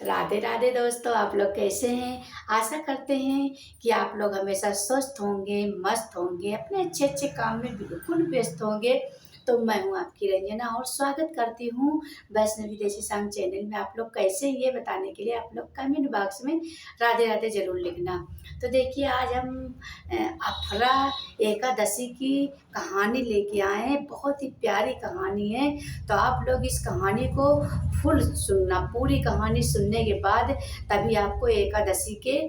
राधे राधे दोस्तों, आप लोग कैसे हैं। आशा करते हैं कि आप लोग हमेशा स्वस्थ होंगे, मस्त होंगे, अपने अच्छे अच्छे काम में बिल्कुल व्यस्त होंगे। तो मैं हूं आपकी रंजना और स्वागत करती हूं वैष्णवी देसी सांग चैनल में। आप लोग कैसे हैं ये बताने के लिए आप लोग कमेंट बॉक्स में राधे राधे जरूर लिखना। तो देखिए, आज हम अफरा एकादशी की कहानी लेके आए हैं। बहुत ही प्यारी कहानी है। तो आप लोग इस कहानी को फुल सुनना, पूरी कहानी सुनने के बाद तभी आपको एकादशी के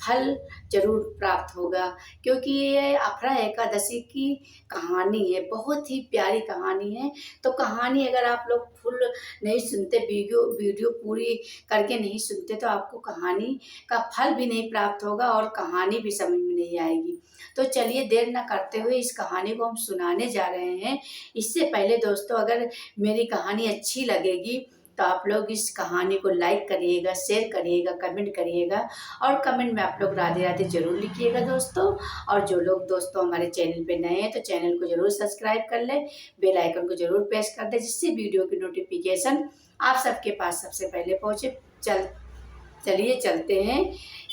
फल जरूर प्राप्त होगा। क्योंकि ये अफरा एकादशी की कहानी है, बहुत ही प्यारी कहानी है। तो कहानी अगर आप लोग फुल नहीं सुनते, वीडियो वीडियो पूरी करके नहीं सुनते, तो आपको कहानी का फल भी नहीं प्राप्त होगा और कहानी भी समझ में नहीं आएगी। तो चलिए, देर न करते हुए इस कहानी को हम सुनाने जा रहे हैं। इससे पहले दोस्तों, अगर मेरी कहानी अच्छी लगेगी तो आप लोग इस कहानी को लाइक करिएगा, शेयर करिएगा, कमेंट करिएगा और कमेंट में आप लोग राधे राधे जरूर लिखिएगा दोस्तों। और जो लोग दोस्तों हमारे चैनल पे नए हैं तो चैनल को जरूर सब्सक्राइब कर लें, बेल आइकन को जरूर प्रेस कर दें, जिससे वीडियो की नोटिफिकेशन आप सबके पास सबसे पहले पहुंचे। चलिए चलते हैं,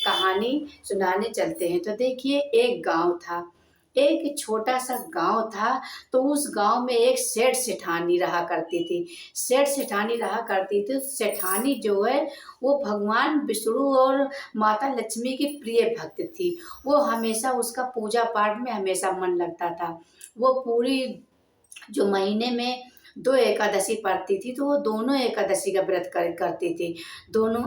कहानी सुनाने चलते हैं। तो देखिए, एक गांव था, एक छोटा सा गांव था। तो उस गांव में एक सेठ सेठानी रहा करती थी। सेठ सेठानी रहा करती थी। सेठानी जो है वो भगवान विष्णु और माता लक्ष्मी की प्रिय भक्त थी। वो हमेशा उसका पूजा पाठ में हमेशा मन लगता था। वो पूरी जो महीने में 2 एकादशी पड़ती थी, तो वो दोनों एकादशी का व्रत करती थी। दोनों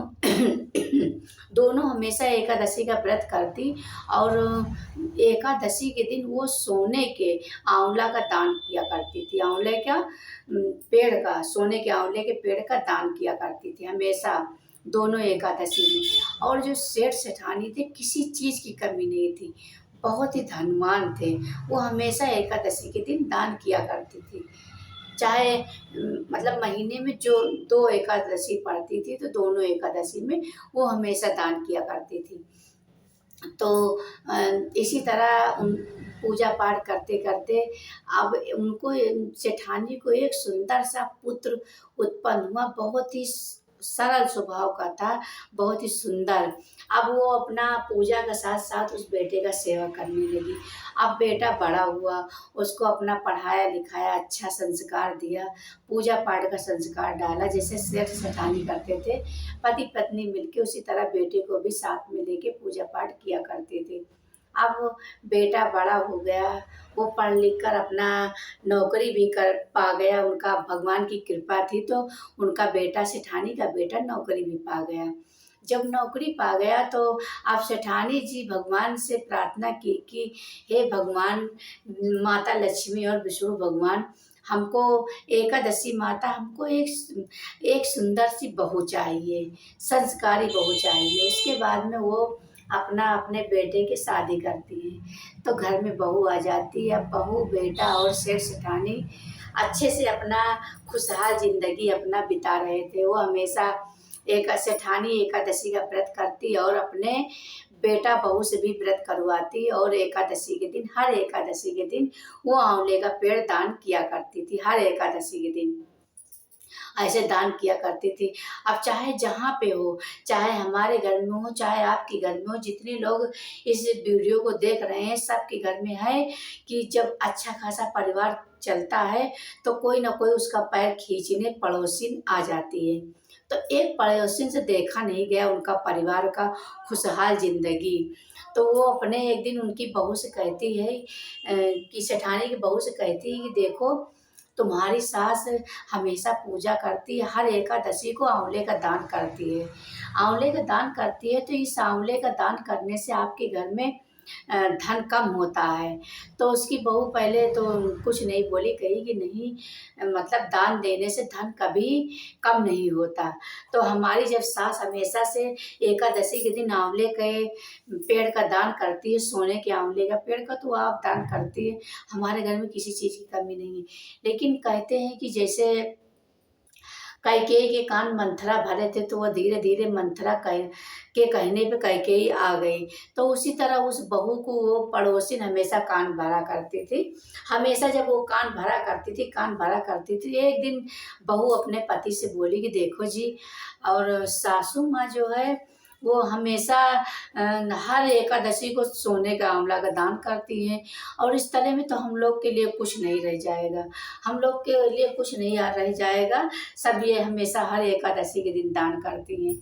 दोनों हमेशा एकादशी का व्रत करती। और एकादशी के दिन वो सोने के आंवला का दान किया करती थी। आंवले का पेड़ का, सोने के आंवले के पेड़ का दान किया करती थी हमेशा, दोनों एकादशी में। और जो सेठ सेठानी थे, किसी चीज़ की कमी नहीं थी, बहुत ही धनवान थे। वो हमेशा एकादशी के दिन दान किया करती थी। चाहे मतलब महीने में जो 2 एकादशी पड़ती थी, तो दोनों एकादशी में वो हमेशा दान किया करती थी। तो इसी तरह उन पूजा पाठ करते करते अब उनको, सेठानी को एक सुंदर सा पुत्र उत्पन्न हुआ। बहुत ही सरल स्वभाव का था, बहुत ही सुंदर। अब वो अपना पूजा के साथ साथ उस बेटे का सेवा करने लगी। अब बेटा बड़ा हुआ, उसको अपना पढ़ाया लिखाया, अच्छा संस्कार दिया, पूजा पाठ का संस्कार डाला, जैसे सेठ सेठानी करते थे पति पत्नी मिलके, उसी तरह बेटे को भी साथ में लेके पूजा पाठ किया करते थे। अब बेटा बड़ा हो गया, वो पढ़ लिख कर अपना नौकरी भी कर पा गया। उनका भगवान की कृपा थी, तो उनका बेटा, सेठानी का बेटा, नौकरी भी पा गया। जब नौकरी पा गया तो अब सेठानी जी भगवान से प्रार्थना की कि हे भगवान, माता लक्ष्मी और विष्णु भगवान, हमको एकादशी माता, हमको एक सुंदर सी बहू चाहिए, संस्कारी बहू चाहिए। उसके बाद में वो अपना अपने बेटे की शादी करती है। तो घर में बहू आ जाती है। अब बहू, बेटा और सेठ सेठानी अच्छे से अपना खुशहाल जिंदगी अपना बिता रहे थे। वो हमेशा एक सेठानी एकादशी का व्रत करती और अपने बेटा बहू से भी व्रत करवाती। और एकादशी के दिन, हर एकादशी के दिन वो आंवले का पेड़ दान किया करती थी। हर एकादशी के दिन ऐसे दान किया करती थी। अब चाहे जहाँ पे हो, चाहे हमारे घर में हो, चाहे आपके घर में हो, जितने लोग इस वीडियो को देख रहे हैं सबके घर में है कि जब अच्छा खासा परिवार चलता है तो कोई ना कोई उसका पैर खींचने पड़ोसिन आ जाती है। तो एक पड़ोसिन से देखा नहीं गया उनका परिवार का खुशहाल जिंदगी। तो वो अपने एक दिन उनकी बहू से कहती है कि सेठानी की बहू से कहती है कि देखो, तुम्हारी सास हमेशा पूजा करती है, हर एकादशी को आंवले का दान करती है। आंवले का दान करती है, तो इस आंवले का दान करने से आपके घर में धन कम होता है। तो उसकी बहू पहले तो कुछ नहीं बोली, कही कि नहीं, मतलब दान देने से धन कभी कम नहीं होता। तो हमारी जब सास हमेशा से एकादशी के दिन आंवले के पेड़ का दान करती है, सोने के आंवले का पेड़ का, तो आप दान करती है, हमारे घर में किसी चीज़ की कमी नहीं है। लेकिन कहते हैं कि जैसे कैकेयी के कान मंथरा भरे थे, तो वह धीरे धीरे मंथरा के कहने पे कैकेयी आ गई। तो उसी तरह उस बहू को वो पड़ोसिन हमेशा कान भरा करती थी। हमेशा जब वो कान भरा करती थी, कान भरा करती थी, एक दिन बहू अपने पति से बोली कि देखो जी, और सासू माँ जो है वो हमेशा हर एकादशी को सोने का आंवला का दान करती हैं, और इस तरह में तो हम लोग के लिए कुछ नहीं रह जाएगा, हम लोग के लिए कुछ नहीं रह जाएगा, सब ये हमेशा हर एकादशी के दिन दान करती हैं।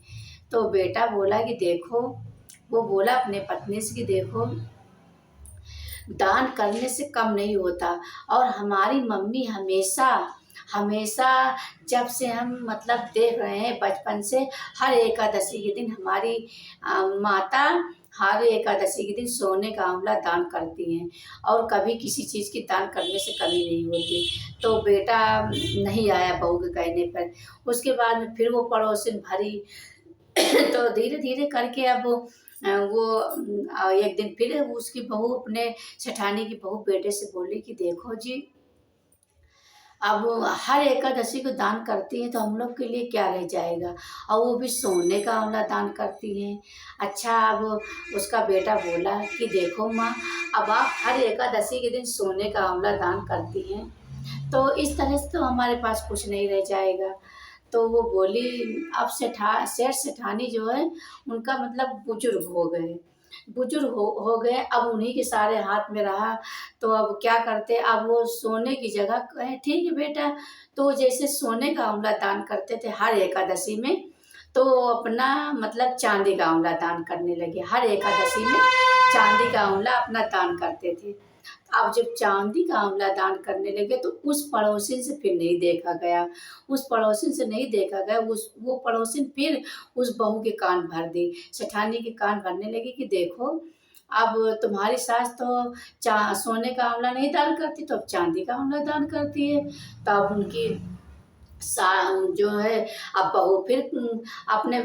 तो बेटा बोला कि देखो, वो बोला अपने पत्नी से कि देखो, दान करने से कम नहीं होता, और हमारी मम्मी हमेशा हमेशा जब से हम मतलब देख रहे हैं बचपन से, हर एकादशी के दिन हमारी माता हर एकादशी के दिन सोने का आंवला दान करती हैं, और कभी किसी चीज़ की दान करने से कमी नहीं होती। तो बेटा नहीं आया बहू के कहने पर। उसके बाद में फिर वो पड़ोसिन भरी तो धीरे धीरे करके अब एक दिन फिर उसकी बहू अपने सेठानी की बहू बेटे से बोली कि देखो जी, अब हर एकादशी को दान करती हैं तो हम लोग के लिए क्या रह जाएगा, और वो भी सोने का आंवला दान करती हैं। अच्छा, अब उसका बेटा बोला कि देखो माँ, अब आप हर एकादशी के दिन सोने का आंवला दान करती हैं, तो इस तरह से तो हमारे पास कुछ नहीं रह जाएगा। तो वो बोली, अब सेठ सेठानी जो है उनका मतलब बुजुर्ग हो गए, बुजुर्ग हो गए, अब उन्हीं के सारे हाथ में रहा। तो अब क्या करते, अब वो सोने की जगह कहे ठीक है बेटा, तो जैसे सोने का आंवला दान करते थे हर एकादशी में, तो अपना मतलब चांदी का आंवला दान करने लगे। हर एकादशी में चांदी का आंवला अपना दान करते थे। अब जब चांदी का आंवला दान करने लगे तो उस पड़ोसिन से फिर नहीं देखा गया, उस पड़ोसिन से नहीं देखा गया, उस वो पड़ोसिन फिर उस बहू के कान भर दी, सेठानी के कान भरने लगी कि देखो, अब तुम्हारी सास तो सोने का आंवला नहीं दान करती, तो अब चांदी का आंवला दान करती है। तब उनकी सा जो है, अब बहू फिर अपने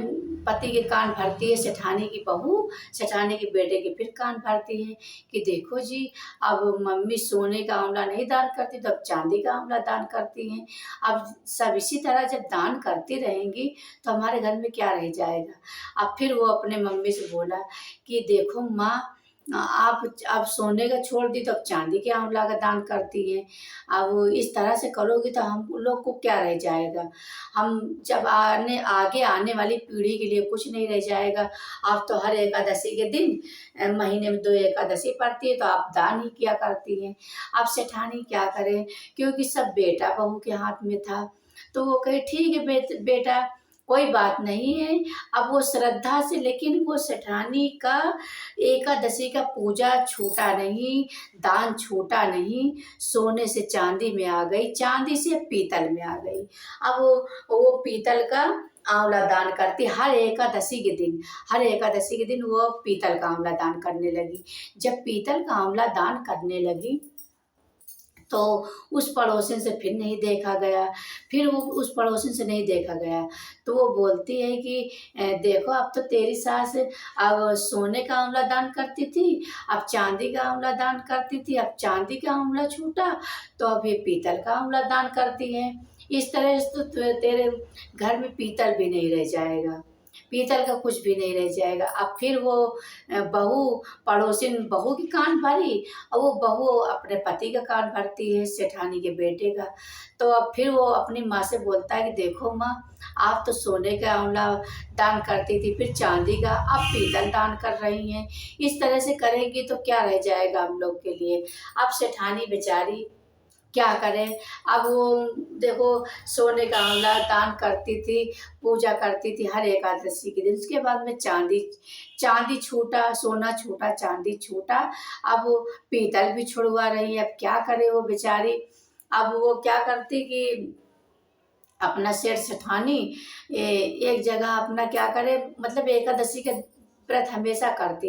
पति के कान भरती है, सेठानी की बहू सेठानी के बेटे के फिर कान भरती है कि देखो जी, अब मम्मी सोने का आंवला नहीं दान करती, तो अब चांदी का आंवला दान करती हैं। अब सब इसी तरह जब दान करती रहेंगी तो हमारे घर में क्या रह जाएगा। अब फिर वो अपने मम्मी से बोला कि देखो माँ, आप सोने का छोड़ दी तो अब चांदी के आंवला का दान करती हैं। अब इस तरह से करोगी तो हम लोग को क्या रह जाएगा, हम जब आगे आने वाली पीढ़ी के लिए कुछ नहीं रह जाएगा। आप तो हर एकादशी के दिन महीने में 2 एकादशी पड़ती है तो आप दान ही किया करती हैं। अब सेठानी क्या करे, क्योंकि सब बेटा बहू के हाथ में था। तो वो कहे ठीक है बेटा, कोई बात नहीं है। अब वो श्रद्धा से, लेकिन वो सेठानी का एकादशी का पूजा छूटा नहीं, दान छूटा नहीं, सोने से चांदी में आ गई, चांदी से पीतल में आ गई। अब वो पीतल का आंवला दान करती हर एकादशी के दिन, हर एकादशी के दिन वो पीतल का आंवला दान करने लगी। जब पीतल का आंवला दान करने लगी तो उस पड़ोसिन से फिर नहीं देखा गया, फिर वो उस पड़ोसिन से नहीं देखा गया। तो वो बोलती है कि देखो, अब तो तेरी सास अब सोने का आंवला दान करती थी, अब चांदी का आंवला दान करती थी, अब चांदी का आंवला छूटा तो अब ये पीतल का आंवला दान करती है। इस तरह से तो तेरे घर में पीतल भी नहीं रह जाएगा, पीतल का कुछ भी नहीं रह जाएगा। अब फिर वो बहू पड़ोसिन बहू की कान भरी, और वो बहू अपने पति का कान भरती है, सेठानी के बेटे का। तो अब फिर वो अपनी माँ से बोलता है कि देखो माँ, आप तो सोने का आंवला दान करती थी, फिर चांदी का, अब पीतल दान कर रही हैं। इस तरह से करेंगी तो क्या रह जाएगा हम लोग के लिए। अब सेठानी बेचारी क्या करें। अब वो देखो, सोने का आंवला दान करती थी, पूजा करती थी हर एकादशी के दिन। उसके बाद में चांदी चांदी छूटा, सोना छूटा, चांदी छूटा, अब वो पीतल भी छुड़वा रही है। अब क्या करे वो बेचारी। अब वो क्या करती कि अपना सेठ सेठानी एक जगह अपना क्या करे, मतलब एकादशी का व्रत हमेशा करती,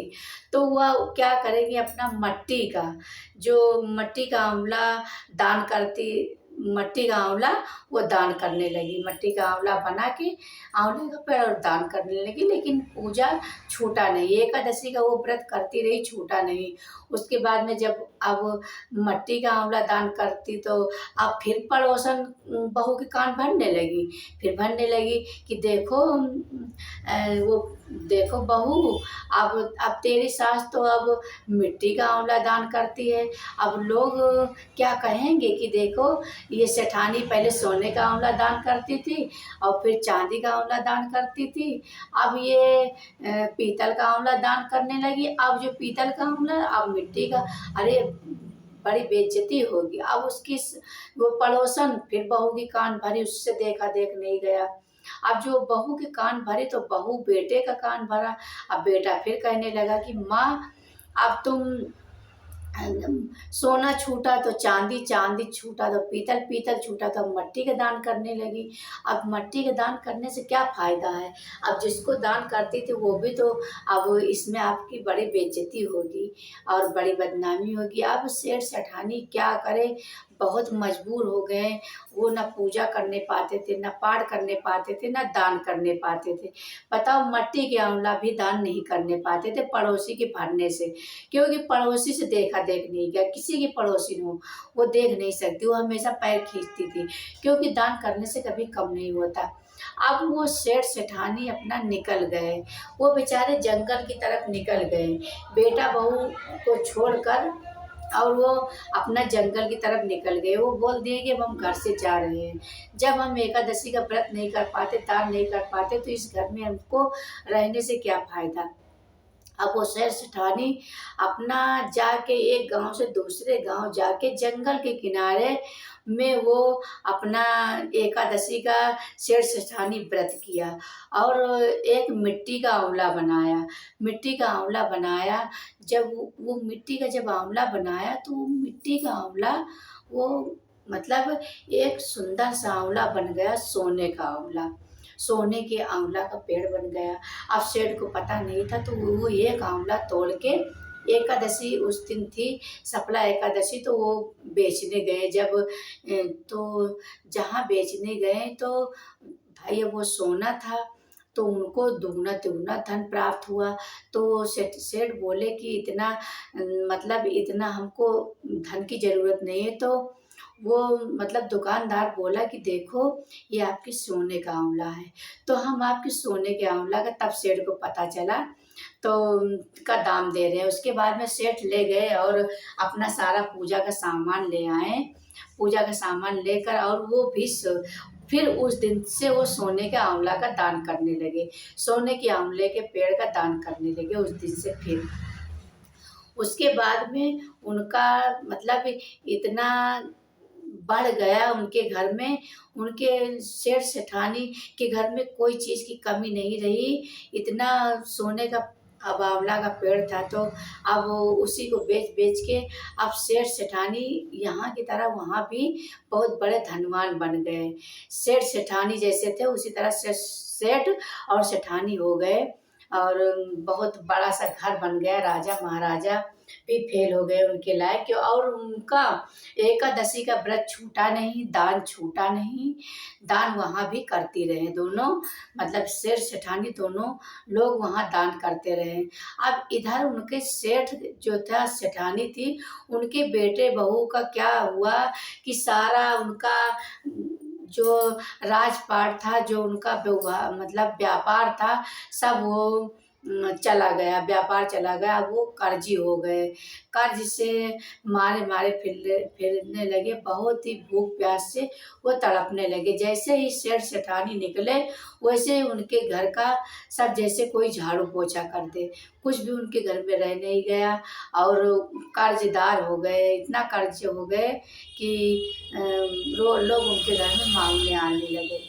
तो वह क्या करेगी, अपना मट्टी का, जो मट्टी का आंवला दान करती मट्टी का आंवला वो दान करने लगी। मट्टी का आंवला बना के आंवले का पेड़ और दान करने लगी, लेकिन पूजा छूटा नहीं। एकादशी का वो व्रत करती रही, छूटा नहीं। उसके बाद में जब अब मट्टी का आंवला दान करती तो अब फिर पड़ोसन बहू के कान भरने लगी। फिर भरने लगी कि देखो वो देखो बहू, अब तेरी सास तो अब मिट्टी का आंवला दान करती है। अब लोग क्या कहेंगे कि देखो ये सेठानी पहले सोने का आंवला दान करती थी और फिर चांदी का आंवला दान करती थी, अब ये पीतल का आंवला दान करने लगी। अब जो पीतल का आंवला अब मिट्टी का, अरे बड़ी बेइज्जती होगी। अब उसकी वो पड़ोसन फिर बहू की कान भरी, उससे देखा देख नहीं गया। अब जो बहू के कान भरे तो बहू बेटे का कान भरा। अब बेटा फिर कहने लगा कि माँ, अब तुम सोना छूटा तो चांदी, चांदी छूटा तो पीतल, पीतल छूटा तो मट्टी का दान करने लगी। अब मट्टी का दान करने से क्या फायदा है? अब जिसको दान करती थी वो भी तो, अब इसमें आपकी बड़ी बेइज्जती होगी और बड़ी बदनामी होगी। अब सेठ सेठानी क्या करे, बहुत मजबूर हो गए। वो ना पूजा करने पाते थे, ना पाठ करने पाते थे, ना दान करने पाते थे। बताओ, मट्टी के आंवला भी दान नहीं करने पाते थे पड़ोसी के भरने से, क्योंकि पड़ोसी से देखा देख नहीं गया। किसी की पड़ोसी हो वो देख नहीं सकती, वो हमेशा पैर खींचती थी, क्योंकि दान करने से कभी कम नहीं होता। अब वो सेठ सेठानी अपना निकल गए, वो बेचारे जंगल की तरफ निकल गए, बेटा बहू को छोड़कर, और वो अपना जंगल की तरफ निकल गए। वो बोल दिए कि अब हम घर से जा रहे हैं। जब हम एकादशी का व्रत नहीं कर पाते, दान नहीं कर पाते, तो इस घर में हमको रहने से क्या फायदा। अब वो सेठ सेठानी अपना जाके एक गांव से दूसरे गांव जाके जंगल के किनारे में वो अपना एकादशी का सेठ सेठानी व्रत किया और एक मिट्टी का आंवला बनाया। मिट्टी का आंवला बनाया, जब वो मिट्टी का जब आंवला बनाया तो वो मिट्टी का आंवला वो मतलब एक सुंदर सा आंवला बन गया, सोने का आंवला। सोने के आंवला का पेड़ बन गया। अब सेठ को पता नहीं था, तो वो एक आंवला तोड़ के, एकादशी उस दिन थी, सफला एकादशी, तो वो बेचने गए। जब तो जहाँ बेचने गए तो भाई वो सोना था, तो उनको दुगना तिगुना धन प्राप्त हुआ। तो सेठ सेठ बोले कि इतना मतलब इतना हमको धन की ज़रूरत नहीं है। तो वो मतलब दुकानदार बोला कि देखो ये आपके सोने का आंवला है, तो हम आपके सोने के आंवला का, तब सेठ को पता चला तो का दाम दे रहे हैं। उसके बाद में सेठ ले गए और अपना सारा पूजा का सामान ले आए। पूजा का सामान लेकर और वो भी फिर उस दिन से वो सोने के आंवला का दान करने लगे, सोने के आंवले के पेड़ का दान करने लगे उस दिन से। फिर उसके बाद में उनका मतलब इतना बढ़ गया उनके घर में, उनके सेठ सेठानी के घर में कोई चीज़ की कमी नहीं रही। इतना सोने का अब आंवला का पेड़ था, तो अब उसी को बेच बेच के अब सेठ सेठानी यहाँ की तरह वहाँ भी बहुत बड़े धनवान बन गए। सेठ सेठानी जैसे थे उसी तरह से सेठ और सेठानी हो गए और बहुत बड़ा सा घर बन गया। राजा महाराजा भी फेल हो गए उनके लायक। और उनका एकादशी का व्रत छूटा नहीं, दान छूटा नहीं, दान वहाँ भी करती रहे दोनों, मतलब सेठ सेठानी दोनों लोग वहाँ दान करते रहे। अब इधर उनके सेठ जो था, सेठानी थी, उनके बेटे बहू का क्या हुआ कि सारा उनका जो राजपाट था, जो उनका मतलब व्यापार था, सब वो चला गया, व्यापार चला गया। अब वो कर्जी हो गए, कर्ज से मारे मारे फिरने लगे, बहुत ही भूख प्यास से वो तड़पने लगे। जैसे ही सेठ सेठानी निकले, वैसे ही उनके घर का सब जैसे कोई झाड़ू पोछा कर दे, कुछ भी उनके घर में रह नहीं गया और कर्जदार हो गए। इतना कर्ज हो गए कि लोग उनके घर में मांगने आने लगे।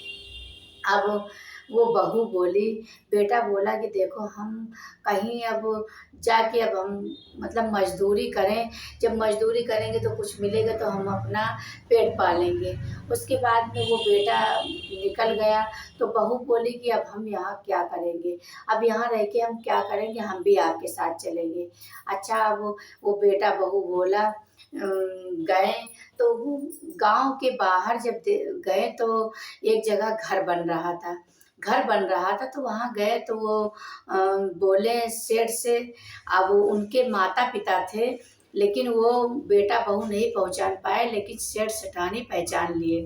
अब वो बहू बोली, बेटा बोला कि देखो हम कहीं अब जाके अब हम मतलब मज़दूरी करें, जब मज़दूरी करेंगे तो कुछ मिलेगा तो हम अपना पेट पालेंगे। उसके बाद में वो बेटा निकल गया, तो बहू बोली कि अब हम यहाँ क्या करेंगे? अब यहाँ रह के हम क्या करेंगे? हम भी आपके साथ चलेंगे। अच्छा वो बेटा बहू बोला गए तो वो गाँव के बाहर जब गए तो एक जगह घर बन रहा था। घर बन रहा था तो वहाँ गए तो वो बोले सेठ से। अब उनके माता-पिता थे, लेकिन वो बेटा बहू नहीं पहचान पाए, लेकिन सेठ सेठानी पहचान लिए।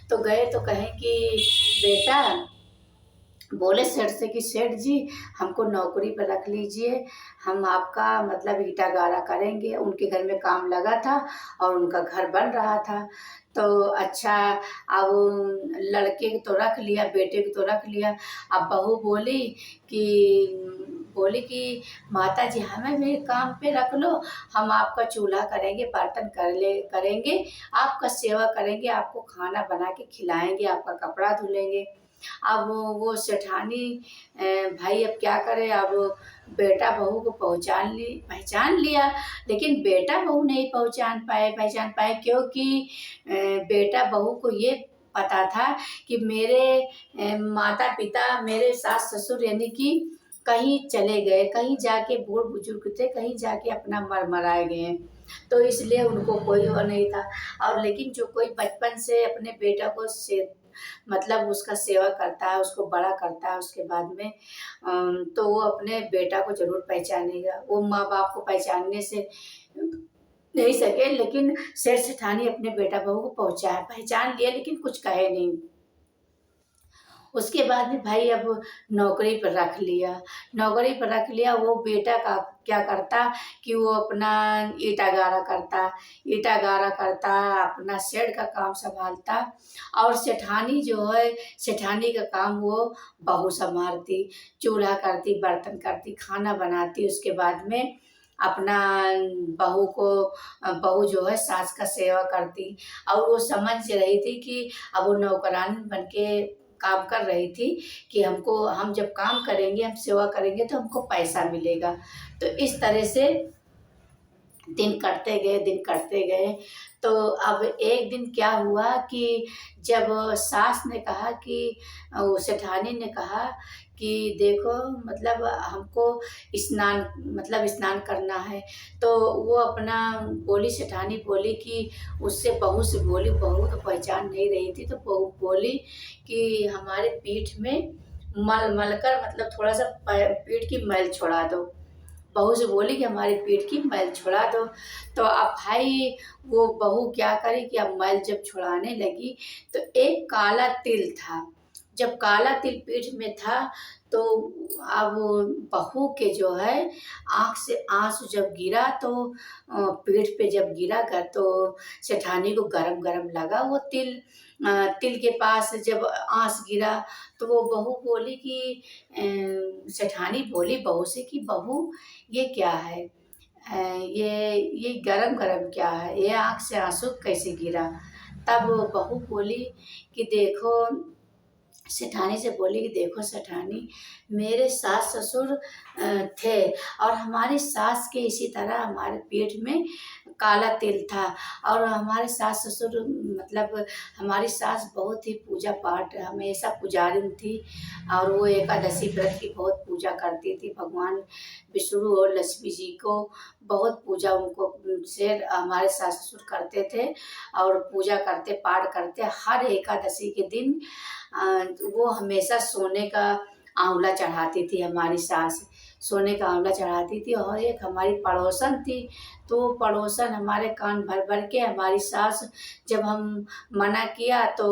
तो गए तो कहें कि बेटा बोले सेठ से कि सेठ जी हमको नौकरी पर रख लीजिए, हम आपका मतलब ईंटा गारा करेंगे। उनके घर में काम लगा था और उनका घर बन रहा था। तो अच्छा, अब लड़के को तो रख लिया, बेटे को तो रख लिया। अब बहू बोली कि माताजी हमें भी काम पे रख लो, हम आपका चूल्हा करेंगे, बर्तन करेंगे, आपका सेवा करेंगे, आपको खाना बना के खिलाएँगे, आपका कपड़ा धुलेंगे। अब वो सेठानी भाई अब क्या करे, अब बेटा बहू को पहचान लिया, लेकिन बेटा बहू नहीं पहचान पाए क्योंकि बेटा बहू को ये पता था कि मेरे माता-पिता, मेरे सास-ससुर यानी कि कहीं चले गए, कहीं जाके बूढ़-बुजुर्ग थे, कहीं जाके अपना मर-मराए गए हैं। तो इसलिए उनको कोई वो नहीं था। और लेकिन जो कोई बचपन से अपने बेटा को मतलब उसका सेवा करता है, उसको बड़ा करता है, उसके बाद में तो वो अपने बेटा को ज़रूर पहचानेगा। वो माँ-बाप को पहचानने से नहीं सके, लेकिन सेठ-सेठानी अपने बेटा बहू को पहचान लिया, लेकिन कुछ कहे नहीं। उसके बाद में भाई अब नौकरी पर रख लिया। नौकरी पर रख लिया, वो बेटा का क्या करता कि वो अपना ईंटा गारा करता, अपना शेड का काम सँभालता और सेठानी जो है, सेठानी का काम वो बहू सँभालती, चूल्हा करती, बर्तन करती, खाना बनाती, उसके बाद में अपना बहू जो है सास का सेवा करती। और वो समझ रही थी कि अब वो नौकरानी बन के काम कर रही थी कि हम जब काम करेंगे, हम सेवा करेंगे तो हमको पैसा मिलेगा। तो इस तरह से दिन कटते गए। तो अब एक दिन क्या हुआ कि जब सास ने कहा कि वो सेठानी ने कहा कि देखो मतलब हमको स्नान करना है। तो वो अपना सेठानी बोली कि उससे बहू से बोली, बहू तो पहचान नहीं रही थी, तो बहू बोली कि हमारे पीठ में मल कर मतलब थोड़ा-सा पीठ की मैल छुड़ा दो। बहू से बोली कि हमारी पीठ की मैल छुड़ा दो। तो अब भाई वो बहू क्या करे कि अब मैल जब छुड़ाने लगी तो एक काला तिल था। जब काला तिल पीठ में था तो अब बहू के जो है आँख से आँसू जब गिरा तो पीठ पे जब गिरा तो सेठानी को गरम-गरम लगा वो तिल। तिल के पास जब आँस गिरा तो वो बहू बोली कि सेठानी बोली बहू से कि बहू ये क्या है? ये गरम-गरम क्या है? ये आँख से आँसू कैसे गिरा? तब बहू बोली कि देखो, सेठानी से बोली कि देखो सेठानी, मेरे सास-ससुर थे और हमारी सास के इसी तरह हमारे पेट में काला तिल था और हमारे सास-ससुर मतलब हमारी सास बहुत ही पूजा-पाठ हमेशा पुजारिन थी और वो एकादशी व्रत की बहुत पूजा करती थी। भगवान विष्णु और लक्ष्मी जी को बहुत पूजा उनको से हमारे सास-ससुर करते थे और पूजा करते, पाठ करते। हर एकादशी के दिन वो हमेशा सोने का आंवला चढ़ाती थी हमारी सास, सोने का आंवला चढ़ाती थी। और एक हमारी पड़ोसन थी, तो वो पड़ोसन हमारे कान भर-भर के हमारी सास जब हम मना किया तो